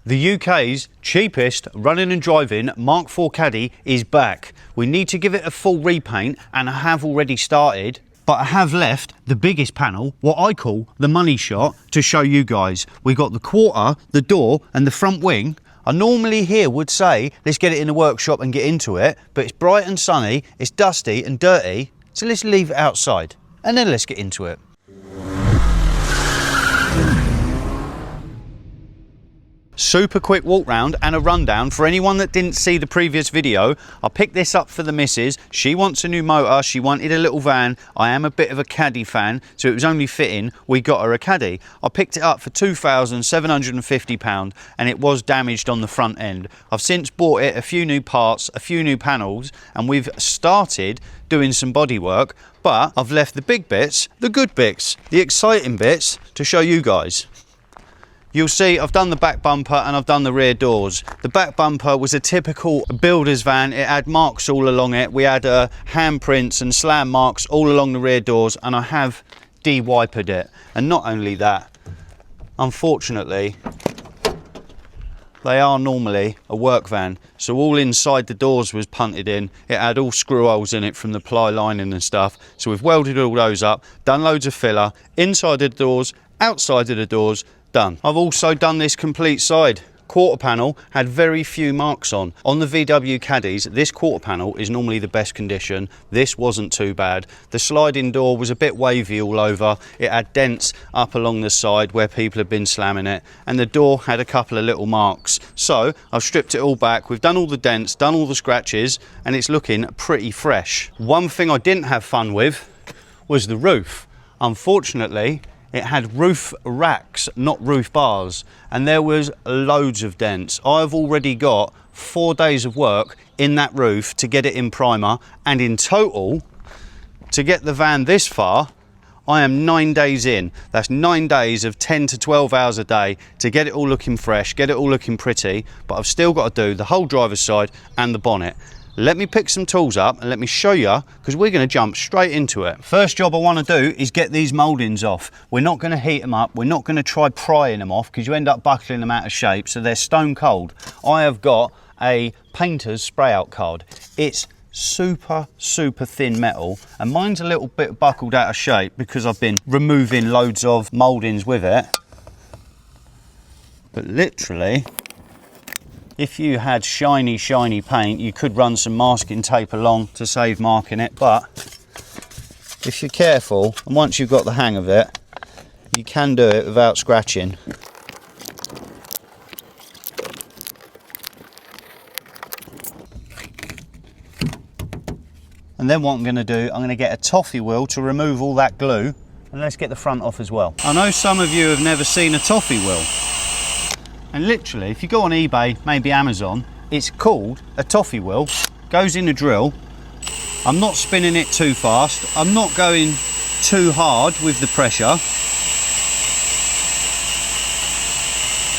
The UK's cheapest running and driving Mk4 Caddy is back. We need to give it a full repaint, and I have already started, but I have left the biggest panel, what I call the money shot, to show you guys. We got the quarter, the door and the front wing. I normally here would say, let's get it in the workshop and get into it, but it's bright and sunny, it's dusty and dirty, so let's leave it outside and then let's get into it. Super quick walk round and a rundown for anyone that didn't see the previous video. I picked this up for the missus. She wants a new motor, she wanted a little van. I am a bit of a Caddy fan, so it was only fitting we got her a Caddy. I picked it up for £2,750 and it was damaged on the front end. I've since bought it a few new parts, a few new panels, and we've started doing some bodywork, but I've left the big bits, the good bits, the exciting bits to show you guys. You'll see I've done the back bumper and I've done the rear doors. The back bumper was a typical builder's van. It had marks all along it. We had handprints and slam marks all along the rear doors, and I have de-wipered it. And not only that, unfortunately, they are normally a work van, so all inside the doors was punted in. It had all screw holes in it from the ply lining and stuff. So we've welded all those up, done loads of filler, inside of the doors, outside of the doors, done. I've also done this complete side. Quarter panel had very few marks on. On the VW Caddies, this quarter panel is normally the best condition. This wasn't too bad. The sliding door was a bit wavy all over. It had dents up along the side where people had been slamming it, and the door had a couple of little marks. So I've stripped it all back. We've done all the dents, done all the scratches, and it's looking pretty fresh. One thing I didn't have fun with was the roof. Unfortunately, it had roof racks, not roof bars, and there was loads of dents. I've already got 4 days of work in that roof to get it in primer, and in total, to get the van this far, I am 9 days in. That's 9 days of 10 to 12 hours a day to get it all looking fresh, get it all looking pretty, but I've still got to do the whole driver's side and the bonnet. Let me pick some tools up and let me show you, because we're going to jump straight into it. First job I want to do is get these mouldings off. We're not going to heat them up. We're not going to try prying them off because you end up buckling them out of shape, so they're stone cold. I have got a painter's spray out card. It's super thin metal, and mine's a little bit buckled out of shape because I've been removing loads of mouldings with it. But literally, if you had shiny paint, you could run some masking tape along to save marking it, but if you're careful, and once you've got the hang of it, you can do it without scratching. And then what I'm going to do, I'm going to get a toffee wheel to remove all that glue, and let's get the front off as well. I know some of you have never seen a toffee wheel. And literally, if you go on eBay, maybe Amazon, it's called a toffee wheel, goes in a drill. I'm not spinning it too fast, I'm not going too hard with the pressure,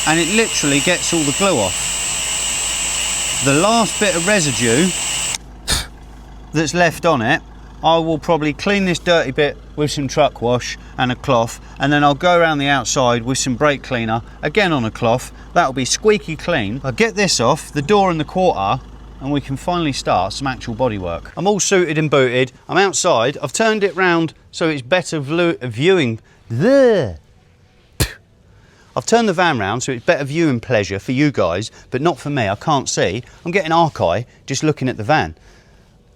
and it literally gets all the glue off. The last bit of residue that's left on it, I will probably clean this dirty bit with some truck wash and a cloth, and then I'll go around the outside with some brake cleaner, again on a cloth. That'll be squeaky clean. I'll get this off, the door and the quarter, and we can finally start some actual bodywork. I'm all suited and booted, I'm outside, I've turned it round so it's better viewing. I've turned the van round so it's better viewing pleasure for you guys, but not for me, I can't see. I'm getting arc eye just looking at the van.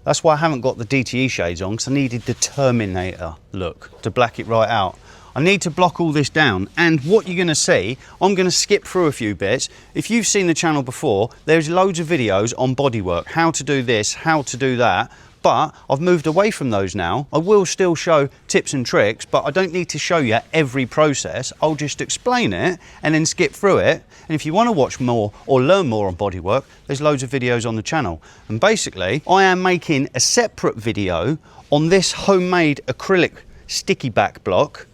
That's why I haven't got the DTE shades on, because I needed the Terminator look to black it right out. I need to block all this down, and what you're going to see, I'm going to skip through a few bits. If you've seen the channel before, there's loads of videos on bodywork, how to do this, how to do that, but I've moved away from those now. I will still show tips and tricks, but I don't need to show you every process. I'll just explain it and then skip through it. And if you want to watch more or learn more on bodywork, there's loads of videos on the channel. And basically, I am making a separate video on this homemade acrylic sticky back block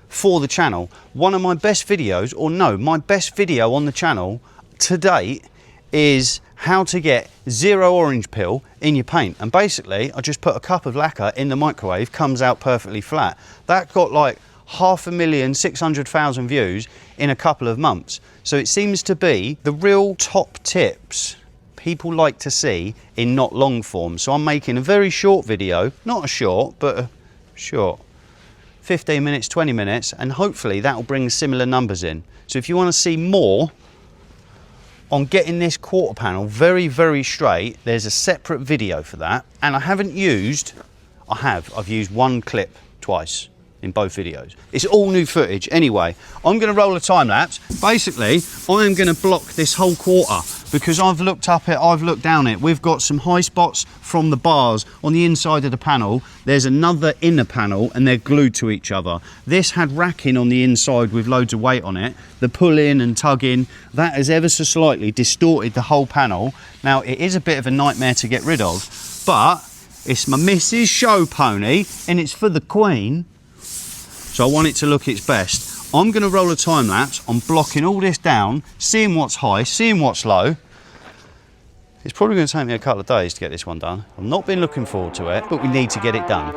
for the channel. One of my best videos, or no, my best video on the channel to date is how to get zero orange peel in your paint. And basically, I just put a cup of lacquer in the microwave, comes out perfectly flat. That got like 500,600,000 views in a couple of months. So it seems to be the real top tips people like to see in not long form. So I'm making a very short video, not a short, but a short, 15 minutes, 20 minutes, and hopefully that will bring similar numbers in. So if you want to see more on getting this quarter panel very, very straight, there's a separate video for that. And I've used one clip twice in both videos. It's all new footage. Anyway, I'm going to roll a time lapse. Basically, I'm going to block this whole quarter because I've looked up it, I've looked down it. We've got some high spots from the bars on the inside of the panel. There's another inner panel and they're glued to each other. This had racking on the inside with loads of weight on it. The pull in and tug in, that has ever so slightly distorted the whole panel. Now, it is a bit of a nightmare to get rid of, but it's my Mrs show pony and it's for the Queen. So I want it to look its best. I'm going to roll a time lapse on blocking all this down, seeing what's high, seeing what's low. It's probably going to take me a couple of days to get this one done. I've not been looking forward to it, but we need to get it done.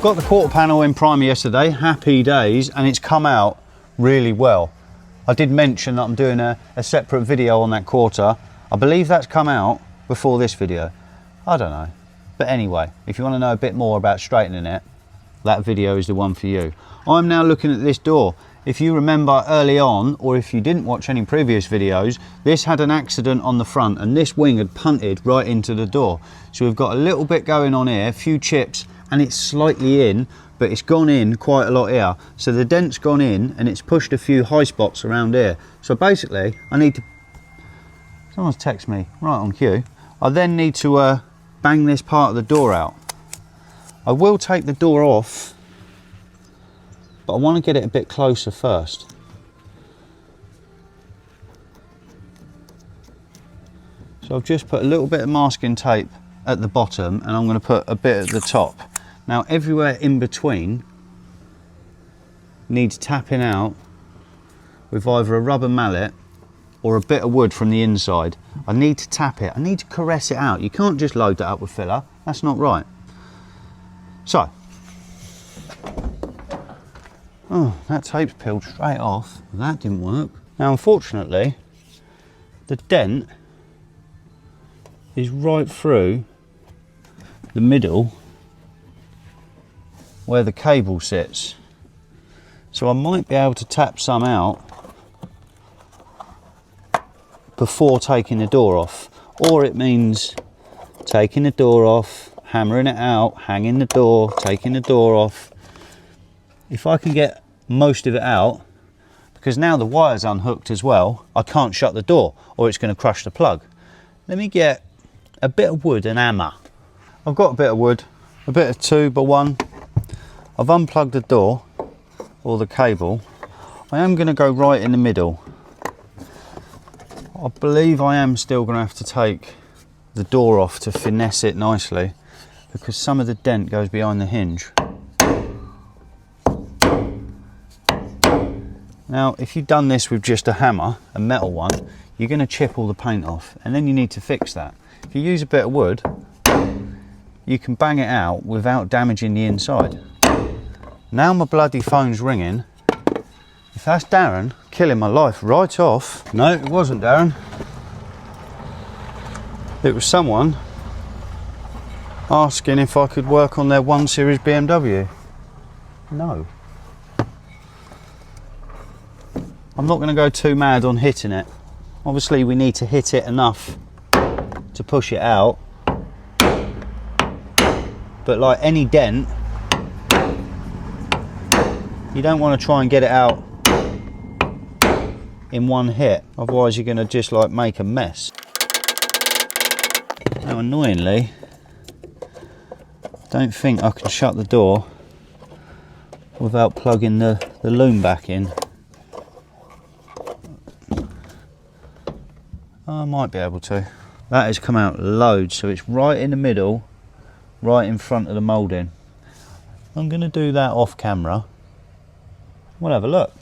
Got the quarter panel in primer yesterday, happy days, and it's come out really well. I did mention that I'm doing a separate video on that quarter. I believe that's come out before this video. I don't know. But anyway, if you want to know a bit more about straightening it, that video is the one for you. I'm now looking at this door. If you remember early on, or if you didn't watch any previous videos, this had an accident on the front and this wing had punted right into the door. So we've got a little bit going on here, a few chips, and it's slightly in, but it's gone in quite a lot here. So the dent's gone in and it's pushed a few high spots around here. So basically, I need to, someone's texted me right on cue. I then need to bang this part of the door out. I will take the door off, but I want to get it a bit closer first. So I've just put a little bit of masking tape at the bottom and I'm going to put a bit at the top. Now everywhere in between needs tapping out with either a rubber mallet or a bit of wood from the inside. I need to tap it, I need to caress it out. You can't just load that up with filler, that's not right. So, oh, that tape's peeled straight off, that didn't work. Now unfortunately, the dent is right through the middle where the cable sits. So I might be able to tap some out before taking the door off. Or it means taking the door off, hammering it out, hanging the door, taking the door off. If I can get most of it out, because now the wire's unhooked as well, I can't shut the door or it's going to crush the plug. Let me get a bit of wood and hammer. I've got a bit of wood, a bit of 2x1. I've unplugged the door, or the cable. I am going to go right in the middle. I believe I am still going to have to take the door off to finesse it nicely, because some of the dent goes behind the hinge. Now, if you've done this with just a hammer, a metal one, you're going to chip all the paint off, and then you need to fix that. If you use a bit of wood, you can bang it out without damaging the inside. Now my bloody phone's ringing. If that's Darren, killing my life right off. No, it wasn't Darren. It was someone asking if I could work on their 1 Series BMW. No. I'm not going to go too mad on hitting it. Obviously we need to hit it enough to push it out. But like any dent, you don't want to try and get it out in one hit, otherwise you're going to just like make a mess. Now annoyingly, I don't think I can shut the door without plugging the loom back in. I might be able to. That has come out loads, so it's right in the middle, right in front of the moulding. I'm going to do that off camera. We'll have a look.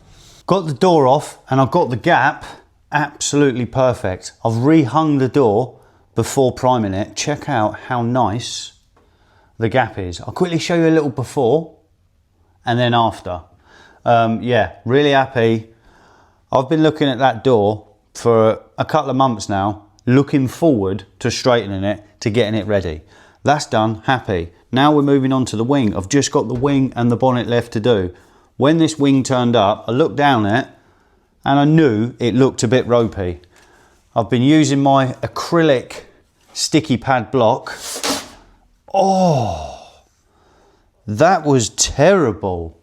Got the door off and I've got the gap absolutely perfect. I've rehung the door before priming it. Check out how nice the gap is. I'll quickly show you a little before and then after. Yeah, really happy. I've been looking at that door for a couple of months now, looking forward to straightening it, to getting it ready. That's done, happy. Now we're moving on to the wing. I've just got the wing and the bonnet left to do. When this wing turned up, I looked down it and I knew it looked a bit ropey. I've been using my acrylic sticky pad block. Oh, that was terrible.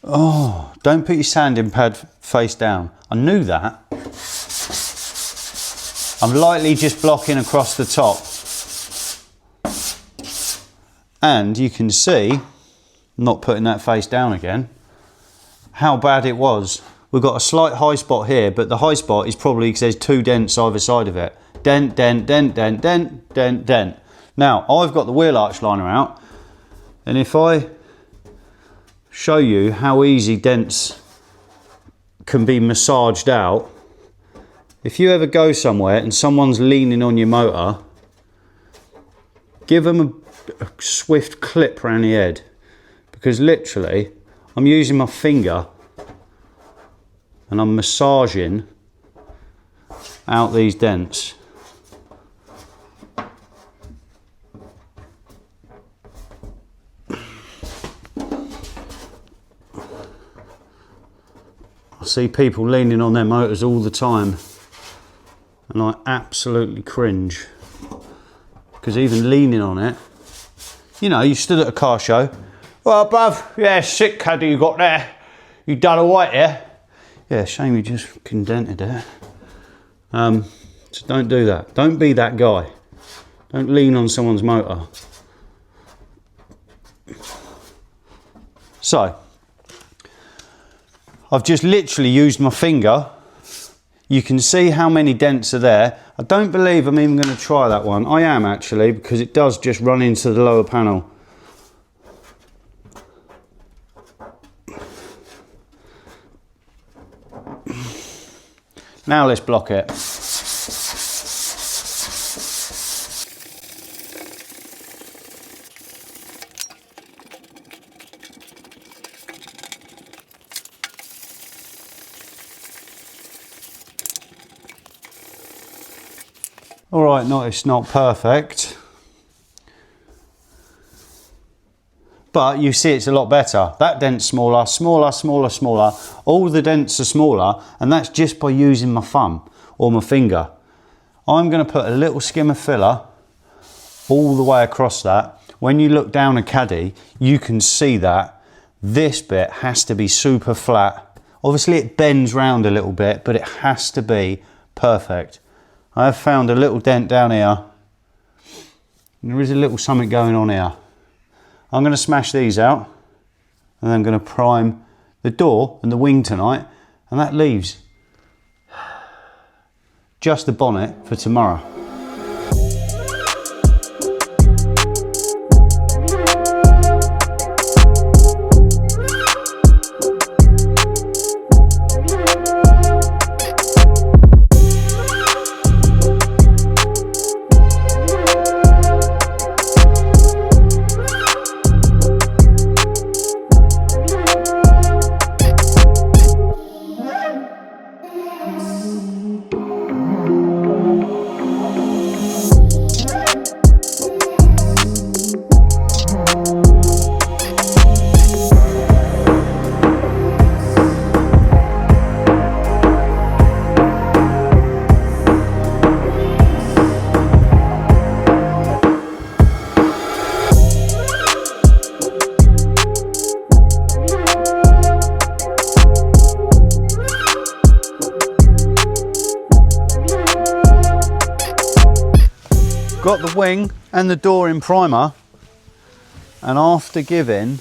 Oh, don't put your sanding pad face down. I knew that. I'm lightly just blocking across the top. And you can see, not putting that face down again, how bad it was. We've got a slight high spot here, but the high spot is probably because there's 2 dents either side of it. Dent, dent, dent, dent, dent, dent, dent. Now, I've got the wheel arch liner out, and if I show you how easy dents can be massaged out, if you ever go somewhere and someone's leaning on your motor, give them a swift clip around the head, because literally I'm using my finger and I'm massaging out these dents. I see people leaning on their motors all the time and I absolutely cringe, because even leaning on it, you know, you stood at a car show. Well, bruv, yeah, sick caddy you got there. You done all right here? Yeah, shame you just fucking dented it. So don't do that. Don't be that guy. Don't lean on someone's motor. So, I've just literally used my finger. You can see how many dents are there. I don't believe I'm even going to try that one. I am actually, because it does just run into the lower panel. Now let's block it. All right, no, it's not perfect, but you see it's a lot better. That dent's smaller, smaller, smaller, smaller. All the dents are smaller, and that's just by using my thumb or my finger. I'm going to put a little skim of filler all the way across that. When you look down a caddy, you can see that this bit has to be super flat. Obviously it bends round a little bit, but it has to be perfect. I have found a little dent down here. And there is a little something going on here. I'm going to smash these out, and then I'm going to prime the door and the wing tonight, And that leaves just the bonnet for tomorrow. Got the wing and the door in primer, and after giving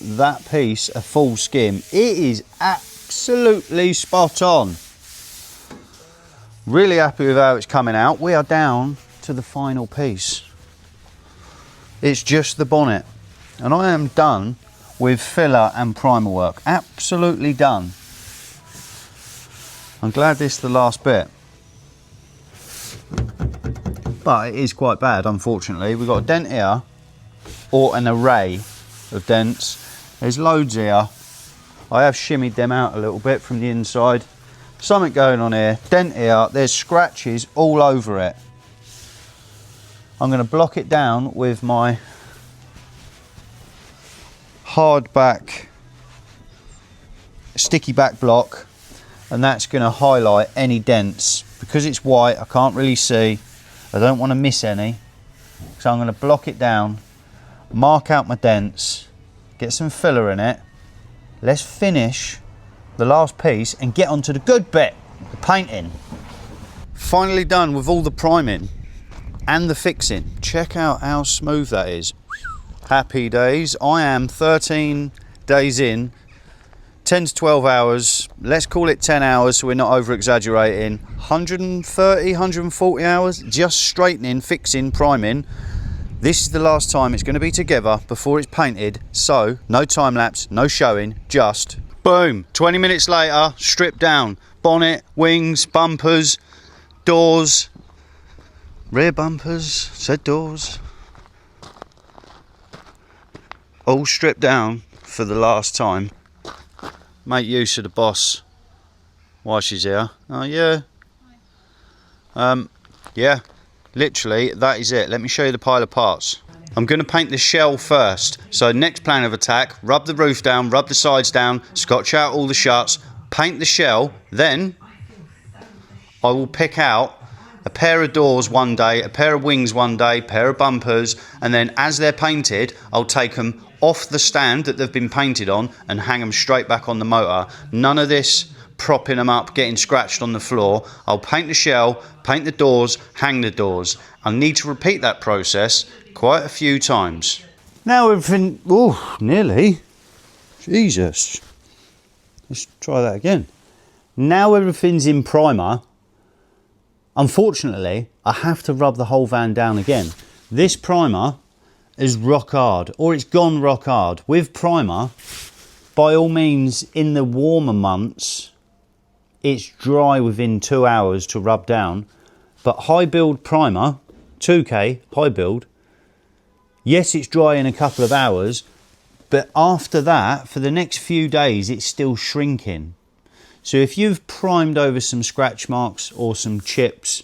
that piece a full skim, it is absolutely spot on. Really happy with how it's coming out. We are down to the final piece. It's just the bonnet, and I am done with filler and primer work. Absolutely done. I'm glad this is the last bit. But it is quite bad, unfortunately. We've got a dent here, or an array of dents. There's loads here. I have shimmied them out a little bit from the inside. Something going on here. Dent here. There's scratches all over it. I'm going to block it down with my hardback sticky back block, and that's going to highlight any dents. Because it's white, I can't really see. I don't want to miss any, so I'm going to block it down, mark out my dents, get some filler in it. Let's finish the last piece and get onto the good bit, the painting. Finally done with all the priming and the fixing. Check out how smooth that is. Happy days. I am 13 days in, 10 to 12 hours, let's call it 10 hours so we're not over exaggerating. 130, 140 hours just straightening, fixing, priming. This is the last time it's going to be together before it's painted, so no time lapse, no showing, just boom. 20 minutes later, stripped down. Bonnet, wings, bumpers, doors, rear bumpers, said doors, all stripped down for the last time. Make use of the boss while she's here. Oh yeah. Yeah, literally that is it. Let me show you the pile of parts. I'm going to paint the shell first. So next plan of attack, rub the roof down, rub the sides down, scotch out all the shuts, paint the shell. Then I will pick out a pair of doors one day, a pair of wings one day, pair of bumpers, and then as they're painted, I'll take them off the stand that they've been painted on and hang them straight back on the motor. None of this propping them up, getting scratched on the floor. I'll paint the shell, paint the doors, hang the doors. I'll need to repeat that process quite a few times. Now everything, oh, nearly. Jesus. Let's try that again. Now everything's in primer. Unfortunately, I have to rub the whole van down again. This primer is rock hard, or it's gone rock hard. With primer, by all means, in the warmer months, it's dry within 2 hours to rub down. But high build primer, 2K, high build, yes, it's dry in a couple of hours, but after that, for the next few days, it's still shrinking. So if you've primed over some scratch marks or some chips,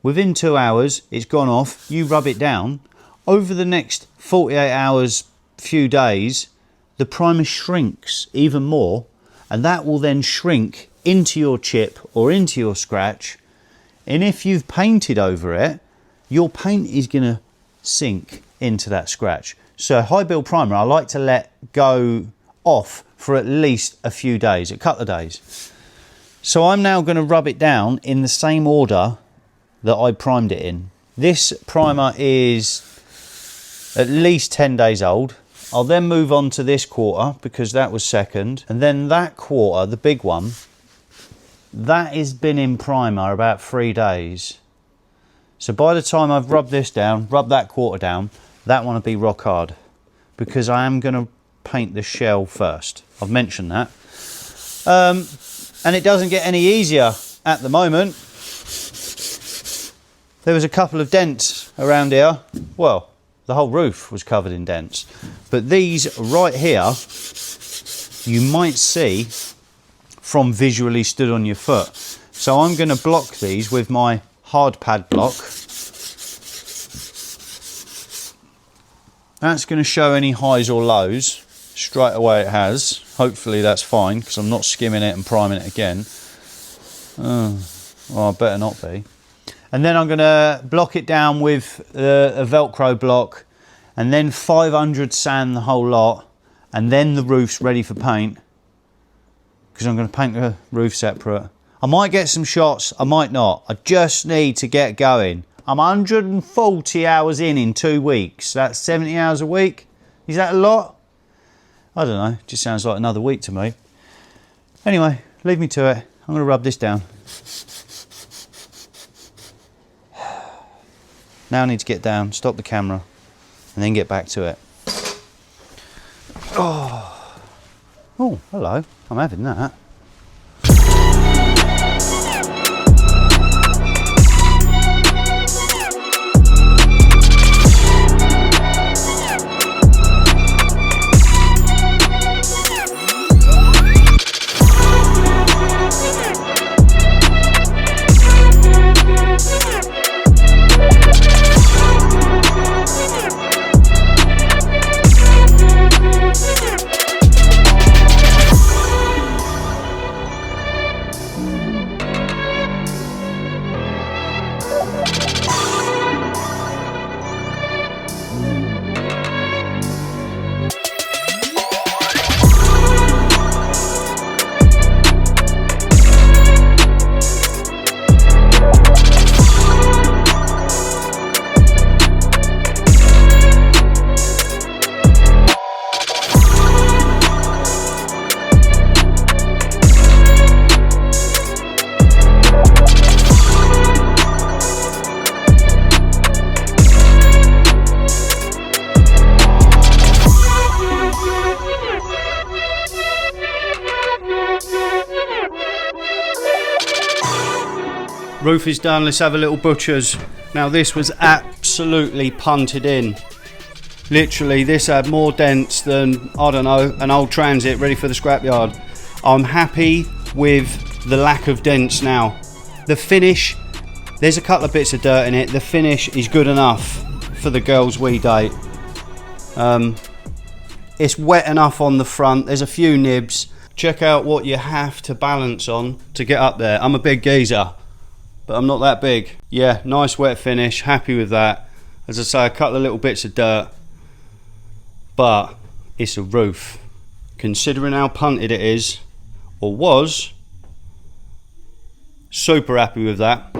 within 2 hours, it's gone off, you rub it down. Over the next 48 hours, few days, the primer shrinks even more, and that will then shrink into your chip or into your scratch. And if you've painted over it, your paint is going to sink into that scratch. So high build primer, I like to let go off for at least a few days, a couple of days. So I'm now going to rub it down in the same order that I primed it in. This primer is at least 10 days old. I'll then move on to this quarter because that was second. And then that quarter, the big one, that has been in primer about 3 days. So by the time I've rubbed this down, rubbed that quarter down, that one will be rock hard because I am going to paint the shell first. I've mentioned that. And it doesn't get any easier at the moment. There was a couple of dents around here. Well, the whole roof was covered in dents. But these right here, you might see from visually stood on your foot. So I'm going to block these with my hard pad block. That's going to show any highs or lows. Straight away it has. Hopefully that's fine because I'm not skimming it and priming it again. Well, I better not be. And then I'm going to block it down with a Velcro block and then 500 sand the whole lot, and then the roof's ready for paint because I'm going to paint the roof separate. I might get some shots, I might not. I just need to get going. I'm 140 hours in 2 weeks. That's 70 hours a week. Is that a lot? I don't know, just sounds like another week to me. Anyway, leave me to it. I'm going to rub this down. Now I need to get down, stop the camera, and then get back to it. Oh, hello. I'm having that. Roof is done, let's have a little butcher's. Now this was absolutely punted in. Literally, this had more dents than, I don't know, an old Transit ready for the scrapyard. I'm happy with the lack of dents now. The finish, there's a couple of bits of dirt in it. The finish is good enough for the girls we date. It's wet enough on the front, there's a few nibs. Check out what you have to balance on to get up there. I'm a big geezer, but I'm not that big. Yeah, nice wet finish, happy with that. As I say, a couple of little bits of dirt, but it's a roof. Considering how punted it is, or was, super happy with that.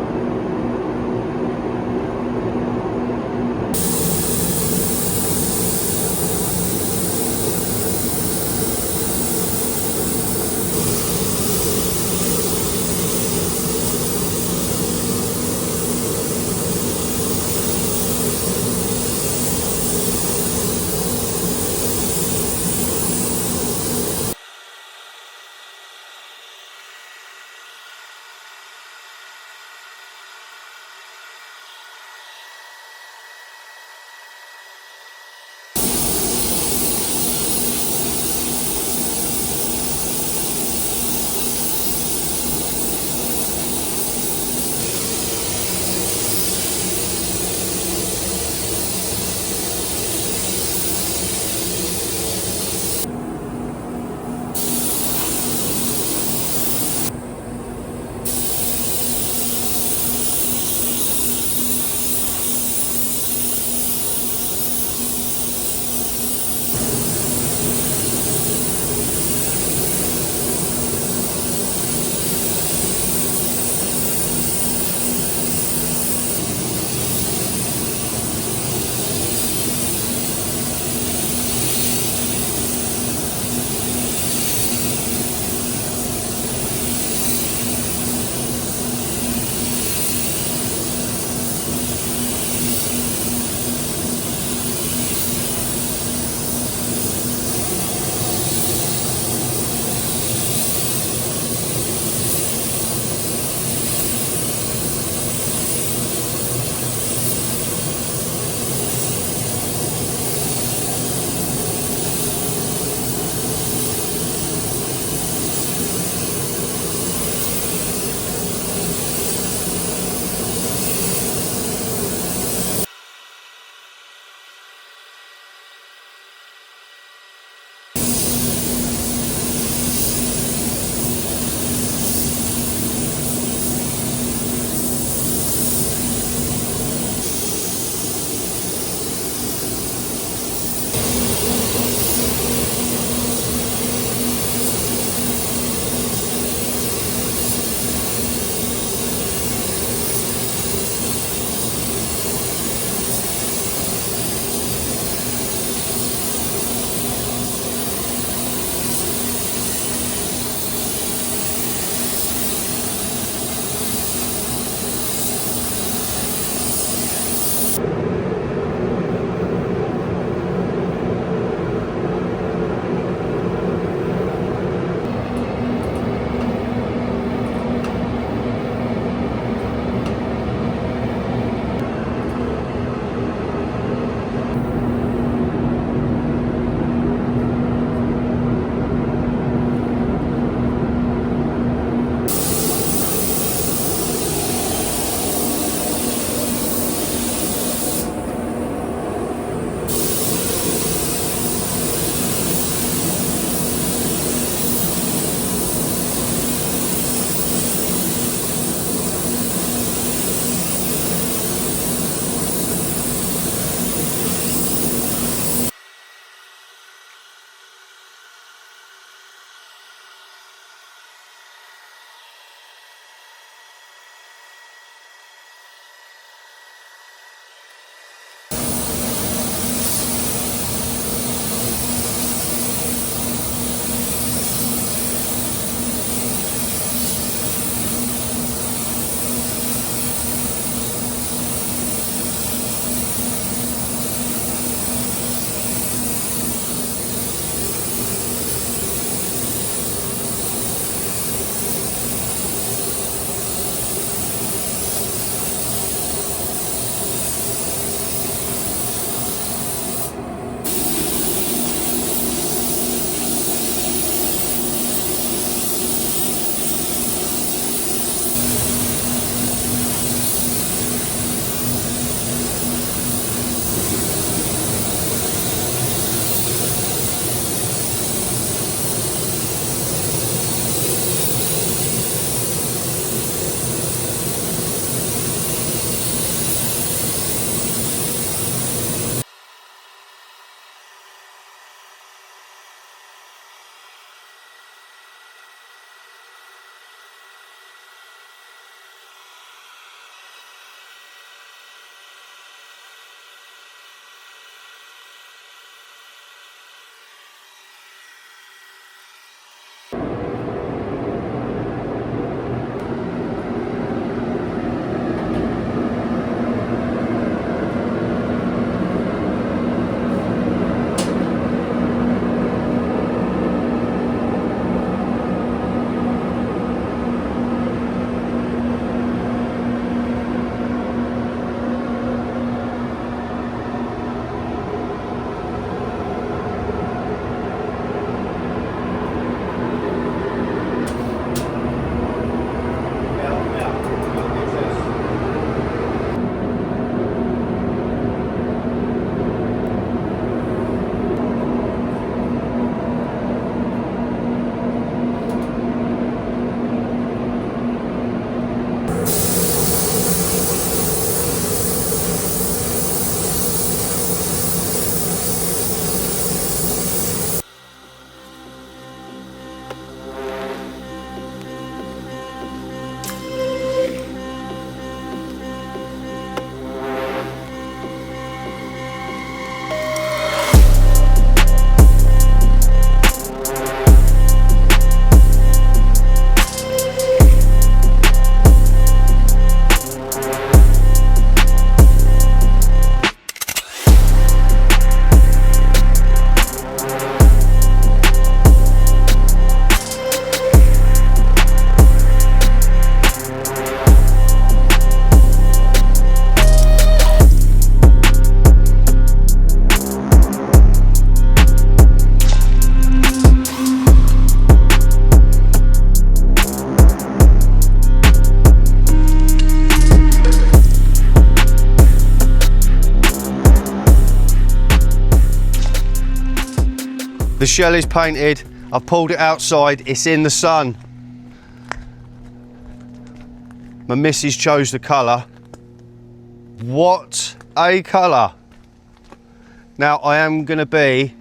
The shell is painted. I've pulled it outside. It's in the sun. My missus chose the colour. What a colour. Now I'm going to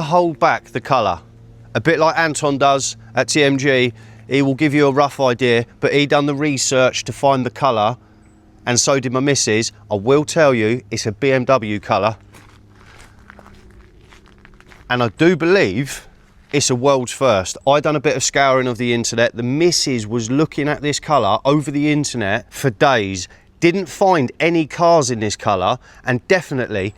hold back the colour. A bit like Anton does at TMG. He will give you a rough idea, but he done the research to find the colour, and so did my missus. I will tell you, it's a BMW colour. And I do believe it's a world's first. I done a bit of scouring of the internet. The missus was looking at this colour over the internet for days. Didn't find any cars in this colour, and definitely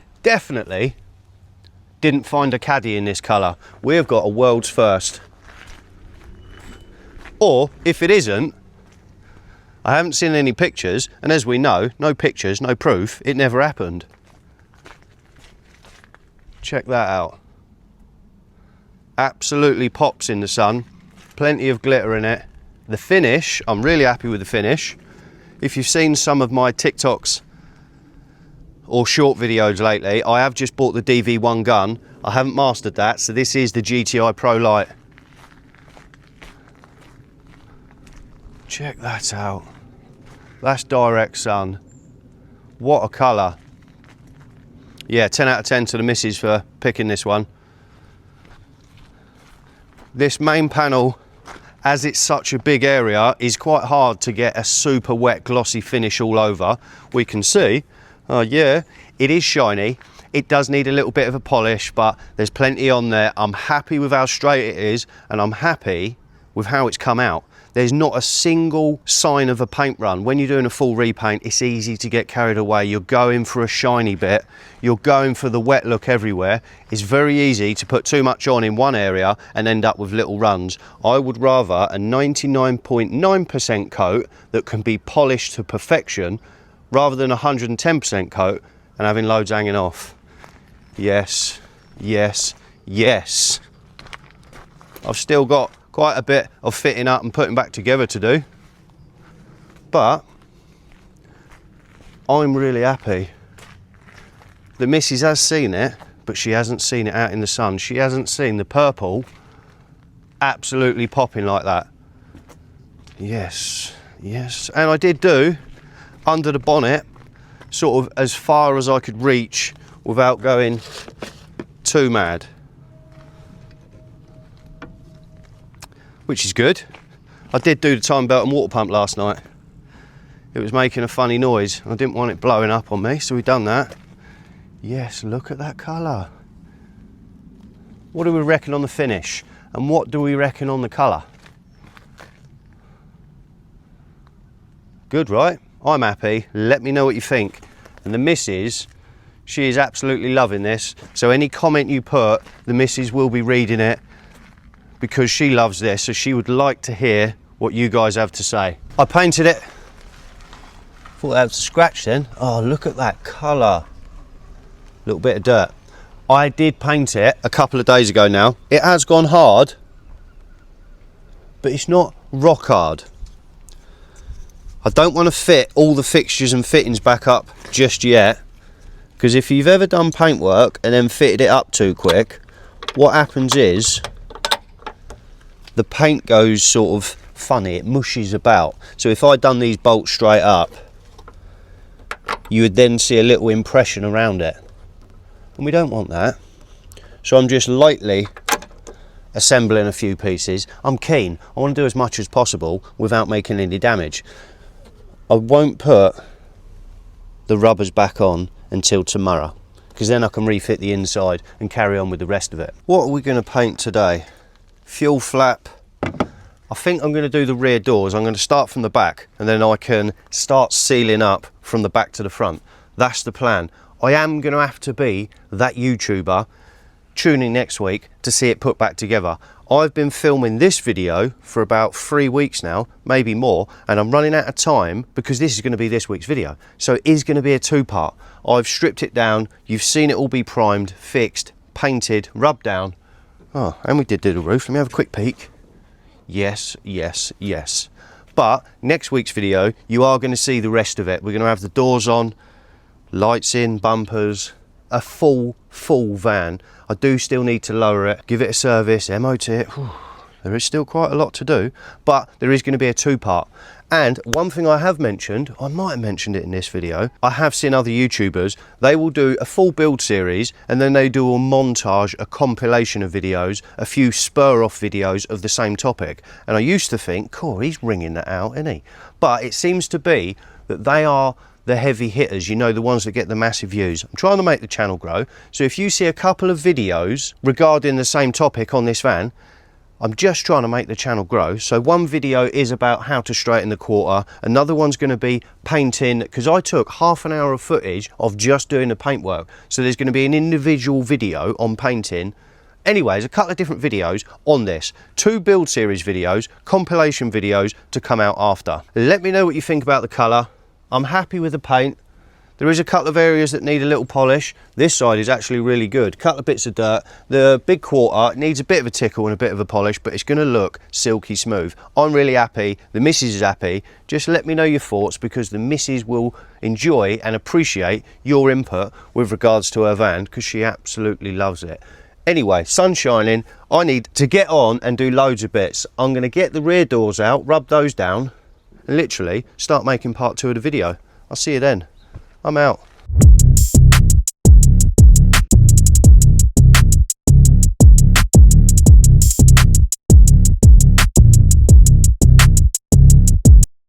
didn't find a Caddy in this colour. We've got a world's first. Or, if it isn't, I haven't seen any pictures, and as we know, no pictures, no proof, it never happened. Check that out. Absolutely pops in the sun. Plenty of glitter in it. The finish, I'm really happy with the finish. If you've seen some of my TikToks or short videos lately, I have just bought the DV1 gun. I haven't mastered that, so this is the GTI Pro Light. Check that out. That's direct sun. What a colour. Yeah, 10 out of 10 to the missus for picking this one. This main panel, as it's such a big area, is quite hard to get a super wet glossy finish all over. We can see, yeah, it is shiny. It does need a little bit of a polish, but there's plenty on there. I'm happy with how straight it is, and I'm happy with how it's come out. There's not a single sign of a paint run. When you're doing a full repaint, it's easy to get carried away. You're going for a shiny bit. You're going for the wet look everywhere. It's very easy to put too much on in one area and end up with little runs. I would rather a 99.9% coat that can be polished to perfection rather than a 110% coat and having loads hanging off. Yes, yes, yes. I've still got quite a bit of fitting up and putting back together to do, but I'm really happy. The missus has seen it, but she hasn't seen it out in the sun. She hasn't seen the purple absolutely popping like that. Yes, yes. And I did do under the bonnet sort of as far as I could reach without going too mad, which is good. I did do the time belt and water pump last night. It was making a funny noise. I didn't want it blowing up on me, so we've done that. Yes, look at that colour. What do we reckon on the finish? And what do we reckon on the colour? Good, right? I'm happy. Let me know what you think. And the missus, she is absolutely loving this. So any comment you put, the missus will be reading it, because she loves this, so she would like to hear what you guys have to say. I painted it. Thought that was a scratch then. Oh, look at that colour. Little bit of dirt. I did paint it a couple of days ago now. It has gone hard, but it's not rock hard. I don't want to fit all the fixtures and fittings back up just yet, because if you've ever done paintwork and then fitted it up too quick, what happens is the paint goes sort of funny, it mushes about. So if I'd done these bolts straight up, you would then see a little impression around it. And we don't want that. So I'm just lightly assembling a few pieces. I'm keen, I want to do as much as possible without making any damage. I won't put the rubbers back on until tomorrow, because then I can refit the inside and carry on with the rest of it. What are we going to paint today? Fuel flap. I think I'm going to do the rear doors. I'm going to start from the back and then I can start sealing up from the back to the front. That's the plan. I am going to have to be that YouTuber tuning next week to see it put back together. I've been filming this video for about 3 weeks now, maybe more, and I'm running out of time because this is going to be this week's video. So it is going to be a two-part. I've stripped it down. You've seen it all be primed, fixed, painted, rubbed down. Oh, and we did do the roof. Let me have a quick peek. Yes, yes, yes. But next week's video, you are going to see the rest of it. We're going to have the doors on, lights in, bumpers, a full van. I do still need to lower it, give it a service, MOT it. There is still quite a lot to do, but there is going to be a two-part. And one thing I have mentioned, I might have mentioned it in this video, I have seen other YouTubers, they will do a full build series and then they do a montage, a compilation of videos, a few spur-off videos of the same topic. And I used to think, cool, he's ringing that out, isn't he? But it seems to be that they are the heavy hitters, you know, the ones that get the massive views. I'm trying to make the channel grow, so if you see a couple of videos regarding the same topic on this van, I'm just trying to make the channel grow. So one video is about how to straighten the quarter, another one's going to be painting, because I took half an hour of footage of just doing the paintwork, so there's going to be an individual video on painting. Anyways, a couple of different videos on this, 2 build series videos, compilation videos to come out after. Let me know what you think about the colour. I'm happy with the paint. There is a couple of areas that need a little polish. This side is actually really good. Couple of bits of dirt. The big quarter needs a bit of a tickle and a bit of a polish, but it's going to look silky smooth. I'm really happy. The missus is happy. Just let me know your thoughts, because the missus will enjoy and appreciate your input with regards to her van, because she absolutely loves it. Anyway, sun's shining. I need to get on and do loads of bits. I'm going to get the rear doors out, rub those down, and literally start making part 2 of the video. I'll see you then. I'm out.